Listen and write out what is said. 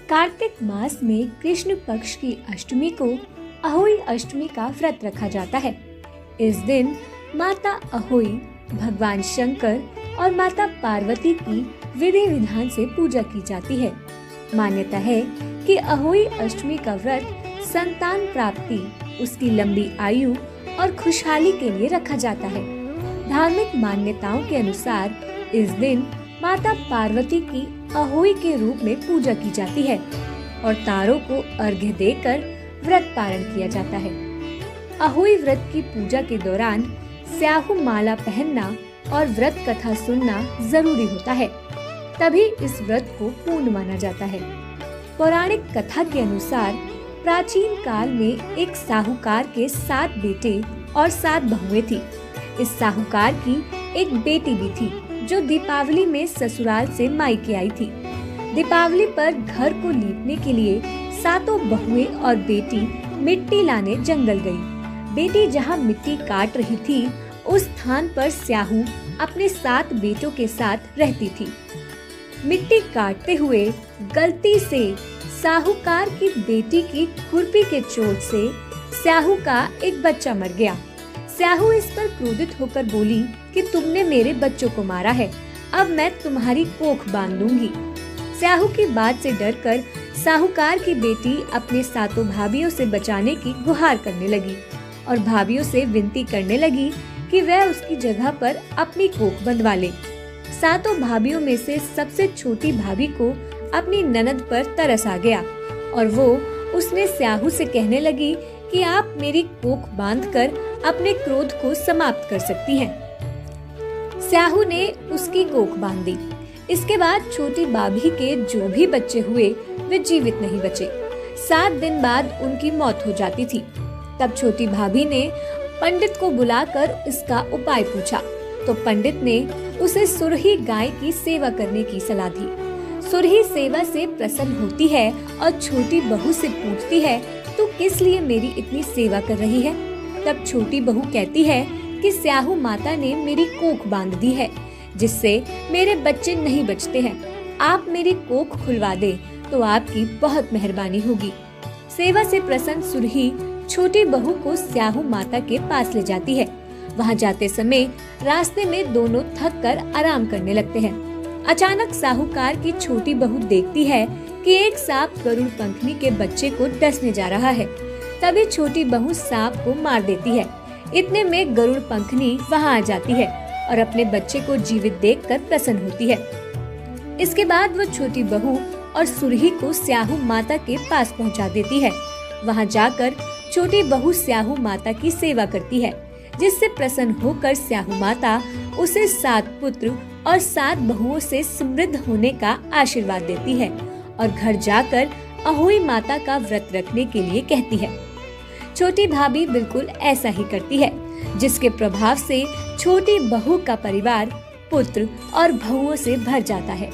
कार्तिक मास में कृष्ण पक्ष की अष्टमी को अहोई अष्टमी का व्रत रखा जाता है। इस दिन माता अहोई, भगवान शंकर और माता पार्वती की विधि विधान से पूजा की जाती है। मान्यता है कि अहोई अष्टमी का व्रत संतान प्राप्ति, उसकी लंबी आयु और खुशहाली के लिए रखा जाता है। धार्मिक मान्यताओं के अनुसार इस दिन माता पार्वती की अहोई के रूप में पूजा की जाती है और तारों को अर्घ्य देकर व्रत पारण किया जाता है। अहोई व्रत की पूजा के दौरान स्याहू माला पहनना और व्रत कथा सुनना जरूरी होता है, तभी इस व्रत को पूर्ण माना जाता है। पौराणिक कथा के अनुसार प्राचीन काल में एक साहूकार के 7 बेटे और 7 बहुएं थी। इस साहूकार की एक बेटी भी थी जो दीपावली में ससुराल से मायके आई थी। दीपावली पर घर को लीपने के लिए 7 बहुएं और बेटी मिट्टी लाने जंगल गई। बेटी जहां मिट्टी काट रही थी, उस स्थान पर स्याहू अपने 7 बेटों के साथ रहती थी। मिट्टी काटते हुए गलती से साहूकार की बेटी की खुरपी के चोट से स्याहू का एक बच्चा मर गया। स्याहू इस पर क्रोधित होकर बोली कि तुमने मेरे बच्चों को मारा है, अब मैं तुम्हारी कोख बांध दूंगी। स्याहू की बात से डरकर साहूकार की बेटी अपने 7 भाभियों से बचाने की गुहार करने लगी और भाभियों से विनती करने लगी कि वह उसकी जगह पर अपनी कोख बंधवा ले। 7 भाभियों में से सबसे छोटी भाभी को अपनी ननद पर तरस आ गया और वो उसने स्याहू से कहने लगी कि आप मेरी कोख बांधकर अपने क्रोध को समाप्त कर सकती हैं। स्याहू ने उसकी कोख बांध दी। इसके बाद छोटी भाभी के जो भी बच्चे हुए वे जीवित नहीं बचे। 7 दिन बाद उनकी मौत हो जाती थी। तब छोटी भाभी ने पंडित को बुलाकर इसका उपाय पूछा, तो पंडित ने उसे सुरही गाय की सेवा करने की सलाह दी। सुरही सेवा से प्रसन्न होती है और छोटी बहू से पूछती है, तू किस लिए मेरी इतनी सेवा कर रही है? तब छोटी बहू कहती है कि स्याहू माता ने मेरी कोख बांध दी है, जिससे मेरे बच्चे नहीं बचते हैं। आप मेरी कोख खुलवा दे तो आपकी बहुत मेहरबानी होगी। सेवा से प्रसन्न सुरही छोटी बहू को स्याहू माता के पास ले जाती है। वहाँ जाते समय रास्ते में दोनों थक कर आराम करने लगते हैं। अचानक साहूकार की छोटी बहू देखती है कि एक सांप गरुड़ पंखनी के बच्चे को डसने जा रहा है। तभी छोटी बहू सांप को मार देती है। इतने में गरुड़ पंखनी वहाँ आ जाती है और अपने बच्चे को जीवित देखकर प्रसन्न होती है। इसके बाद वो छोटी बहू और सुरही को स्याहू माता के पास पहुँचा देती है। वहाँ जाकर छोटी बहू स्याहू माता की सेवा करती है, जिससे प्रसन्न होकर स्याहू माता उसे 7 पुत्र और 7 बहुओं से समृद्ध होने का आशीर्वाद देती है और घर जाकर अहोई माता का व्रत रखने के लिए कहती है। छोटी भाभी बिल्कुल ऐसा ही करती है, जिसके प्रभाव से छोटी बहू का परिवार पुत्र और बहुओं से भर जाता है।